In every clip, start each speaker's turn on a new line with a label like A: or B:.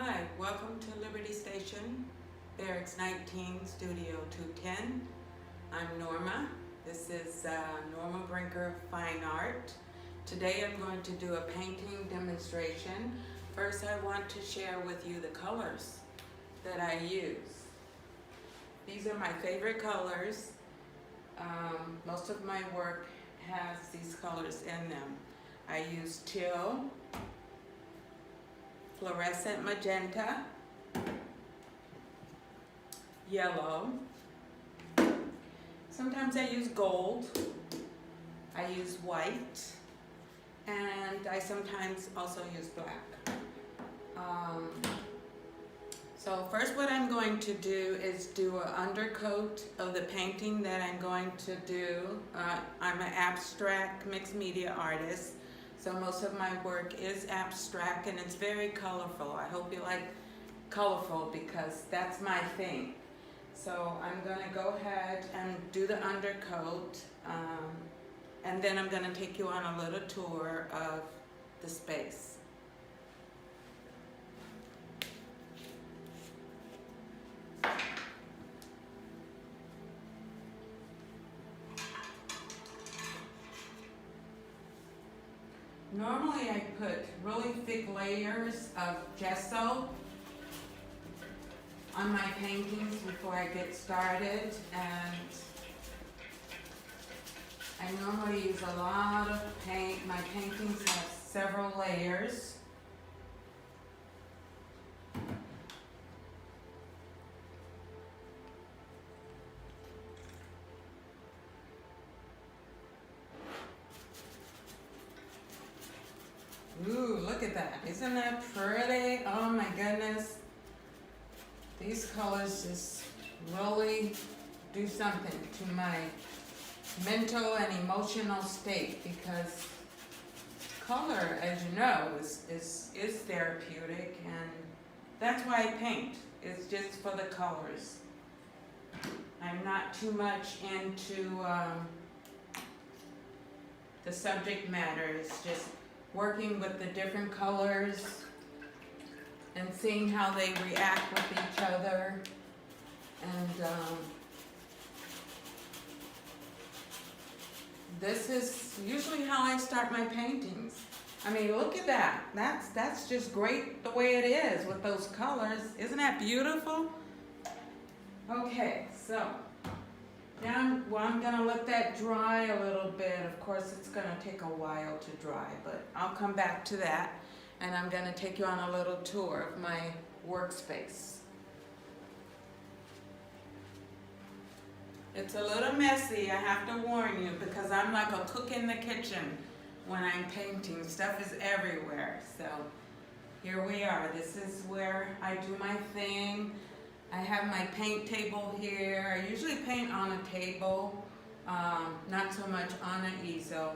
A: Hi, welcome to Liberty Station, Barracks 19, Studio 210. I'm Norma. This is Norma Brinker Fine Art. Today I'm going to do a painting demonstration. First I want to share with you the colors that I use. These are my favorite colors. Most of my work has these colors in them. I use teal, fluorescent magenta, yellow. Sometimes I use gold. I use white, and I sometimes also use black. So first what I'm going to do is do an undercoat of the painting that I'm going to do. I'm an abstract mixed media artist, so most of my work is abstract and it's very colorful. I hope you like colorful because that's my thing. So I'm going to go ahead and do the undercoat, and then I'm going to take you on a little tour of the space. Normally I put really thick layers of gesso on my paintings before I get started, and I normally use a lot of paint. My paintings have several layers. Ooh, look at that. Isn't that pretty? Oh my goodness. These colors just really do something to my mental and emotional state, because color, as you know, is therapeutic, and that's why I paint. It's just for the colors. I'm not too much into the subject matter. It's just working with the different colors and seeing how they react with each other. And this is usually how I start my paintings. I mean, look at that. That's just great the way it is with those colors. Isn't that beautiful? Okay, so now I'm gonna let that dry a little bit. Of course, it's gonna take a while to dry, but I'll come back to that, and I'm gonna take you on a little tour of my workspace. It's a little messy, I have to warn you, because I'm like a cook in the kitchen when I'm painting. Stuff is everywhere. So here we are. This is where I do my thing. I have my paint table here. I usually paint on a table, not so much on an easel.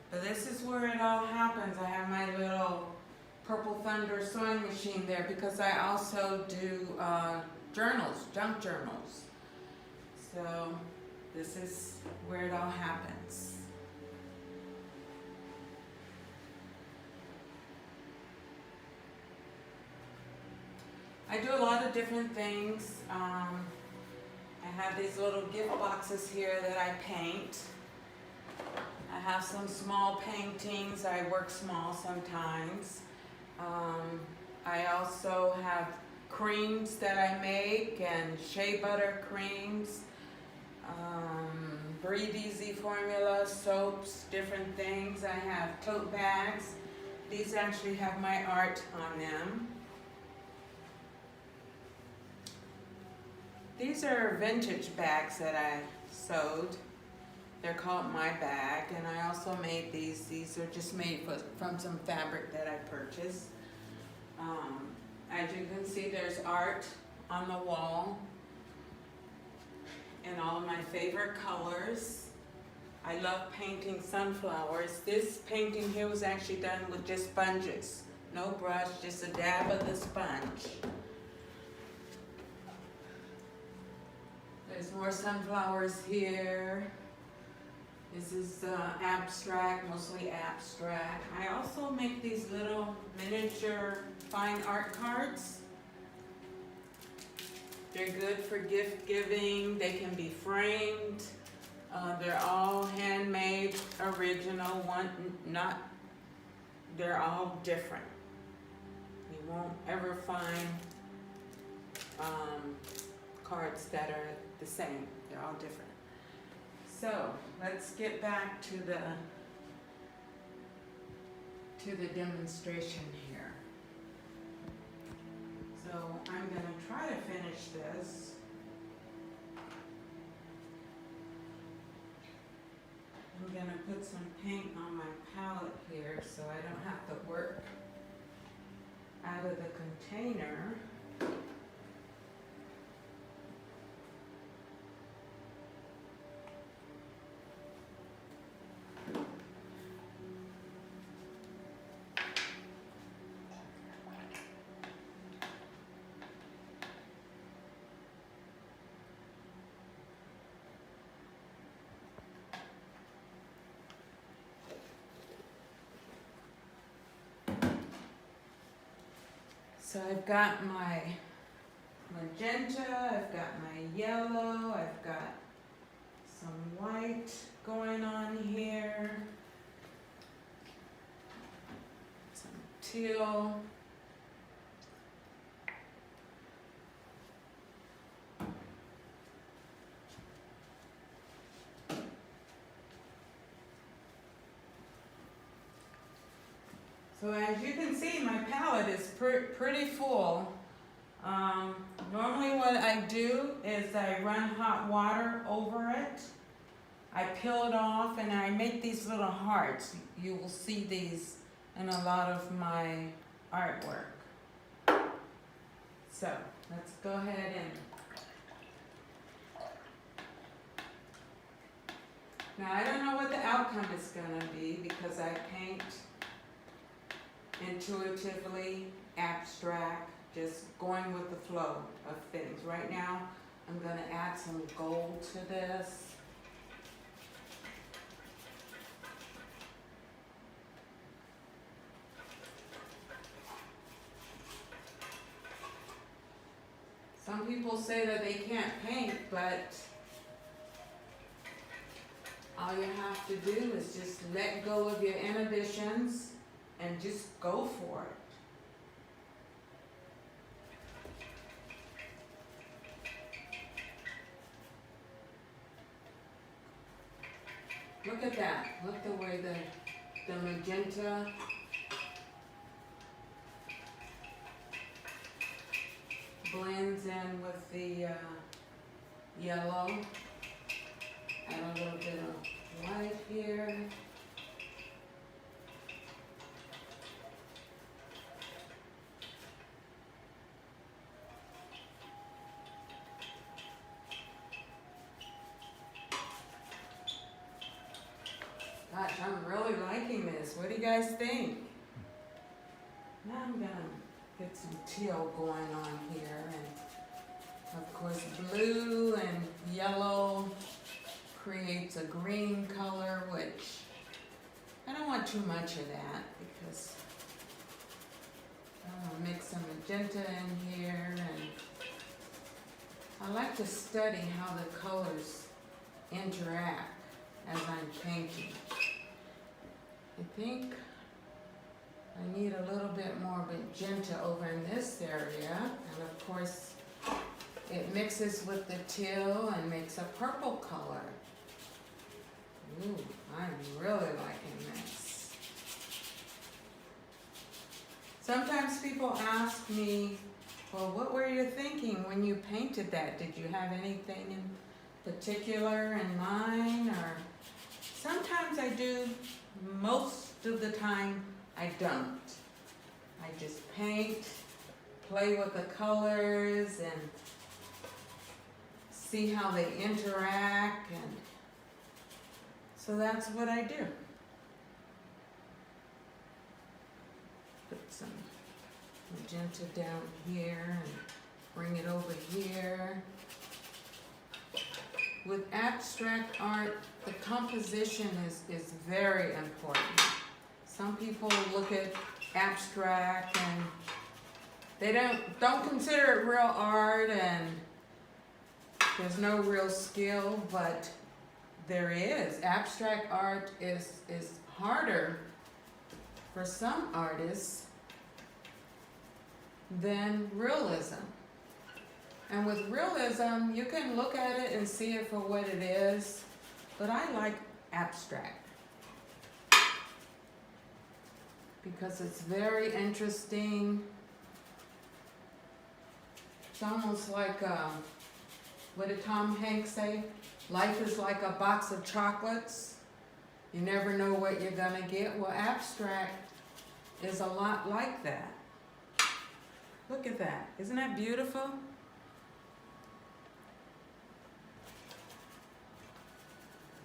A: But this is where it all happens. I have my little Purple Thunder sewing machine there because I also do journals, junk journals. So this is where it all happens. I do a lot of different things. I have these little gift boxes here that I paint. I have some small paintings. I work small sometimes. I also have creams that I make, and shea butter creams, Breathe Easy formula, soaps, different things. I have tote bags. These actually have my art on them. These are vintage bags that I sewed. They're called My Bag, and I also made these. These are just made from some fabric that I purchased. As you can see, there's art on the wall in all of my favorite colors. I love painting sunflowers. This painting here was actually done with just sponges. No brush, just a dab of the sponge. There's more sunflowers here. This is abstract, mostly abstract. I also make these little miniature fine art cards. They're good for gift giving. They can be framed. They're all handmade, original. They're all different. You won't ever find cards that are the same. They're all different. So let's get back to the demonstration here. So I'm going to try to finish this. I'm going to put some paint on my palette here so I don't have to work out of the container. So I've got my magenta, I've got my yellow, I've got some white going on here, some teal. So as you can see, my palette is pretty full. Normally what I do is I run hot water over it. I peel it off and I make these little hearts. You will see these in a lot of my artwork. So let's go ahead and... Now I don't know what the outcome is going to be because I paint intuitively, abstract, just going with the flow of things. Right now, I'm going to add some gold to this. Some people say that they can't paint, but all you have to do is just let go of your inhibitions and just go for it. Look at that. Look the way the magenta blends in with the yellow. Add a little bit of white here. Gosh, I'm really liking this. What do you guys think? Now I'm gonna get some teal going on here, and of course blue and yellow creates a green color, which I don't want too much of that because I'm gonna mix some magenta in here, and I like to study how the colors interact as I'm painting. I think I need a little bit more magenta over in this area, and of course it mixes with the teal and makes a purple color. Ooh, I'm really liking this. Sometimes people ask me, well, what were you thinking when you painted that? Did you have anything in particular in mind? Or sometimes I do, most of the time I don't. I just paint, play with the colors, and see how they interact, and so that's what I do. Put some magenta down here and bring it over here. with abstract art, the composition is very important. Some people look at abstract and they don't consider it real art, and there's no real skill, but there is. Abstract art is harder for some artists than realism. And with realism, you can look at it and see it for what it is, but I like abstract because it's very interesting. It's almost like, what did Tom Hanks say? Life is like a box of chocolates. You never know what you're gonna get. Well, abstract is a lot like that. Look at that. Isn't that beautiful?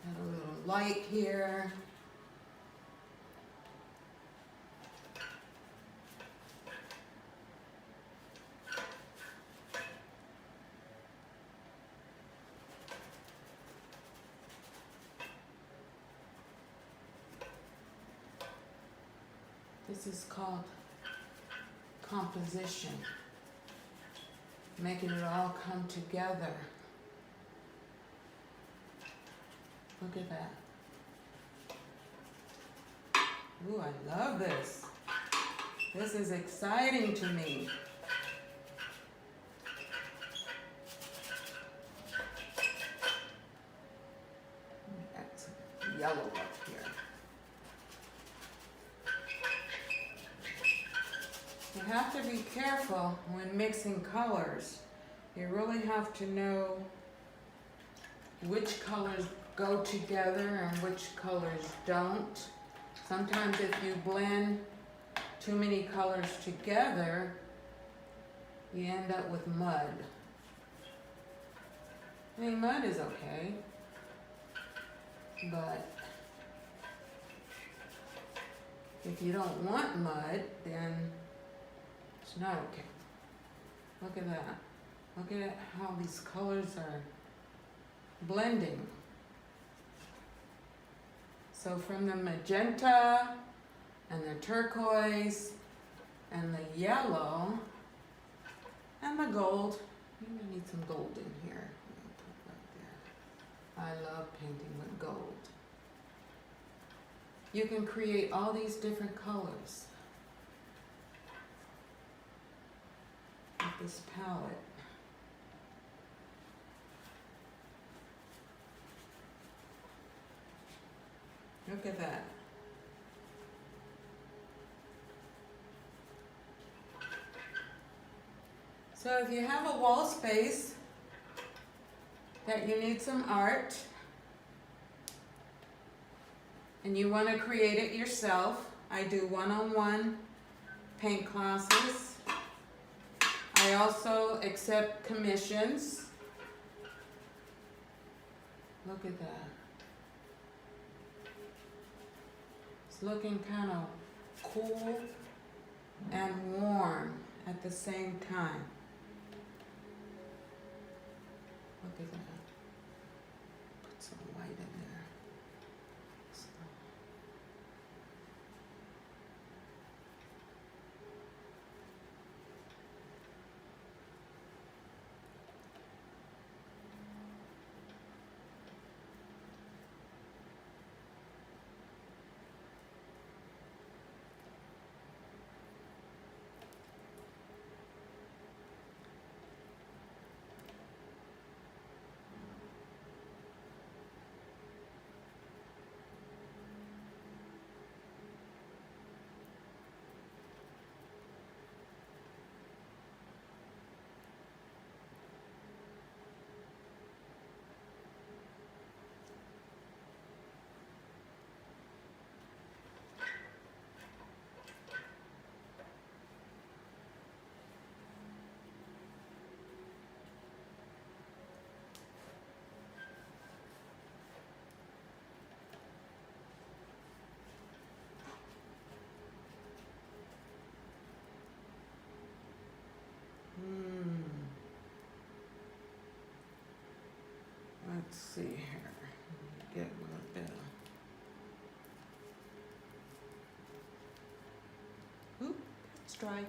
A: Got a little light here. This is called composition. Making it all come together. Look at that. Ooh, I love this. This is exciting to me. Add some yellow up here. You have to be careful when mixing colors. You really have to know which colors go together and which colors don't. Sometimes if you blend too many colors together, you end up with mud. I mean, mud is okay, but if you don't want mud, then it's not okay. Look at that. Look at how these colors are blending. So from the magenta and the turquoise and the yellow and the gold. You may need some gold in here. Put right there. I love painting with gold. You can create all these different colors with this palette. Look at that. So if you have a wall space that you need some art and you want to create it yourself, I do one-on-one paint classes. I also accept commissions. Look at that. It's looking kind of cool and warm at the same time. Look at that. Put some white in there. stripe.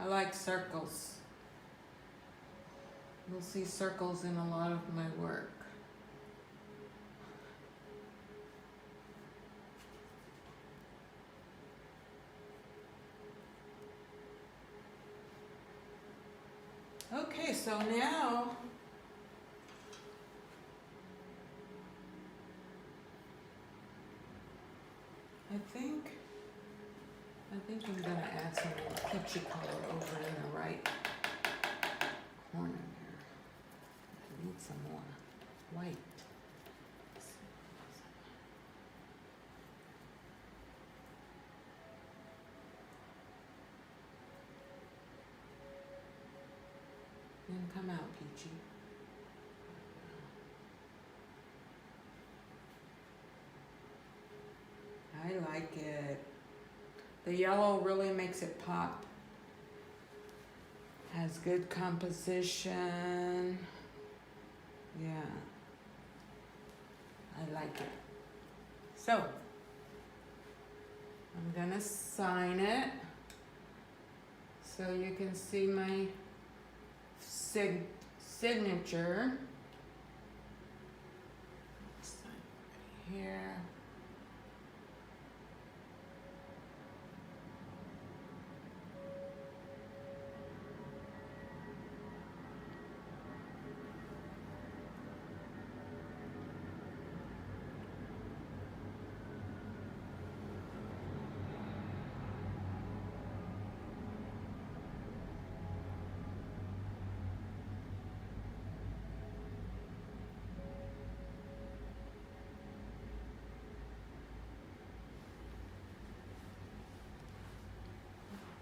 A: I like circles. You'll see circles in a lot of my work. Okay, so now I think I'm gonna add some more peachy color over in the right corner there. I need some more white. Then come out, peachy. I like it. The yellow really makes it pop. Has good composition. Yeah. I like it. So, I'm gonna sign it so you can see my signature. Sign right here.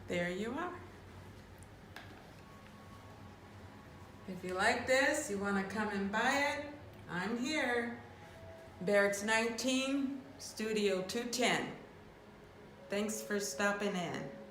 A: There you are. If you like this, you want to come and buy it, I'm here. Barracks 19, Studio 210. Thanks for stopping in.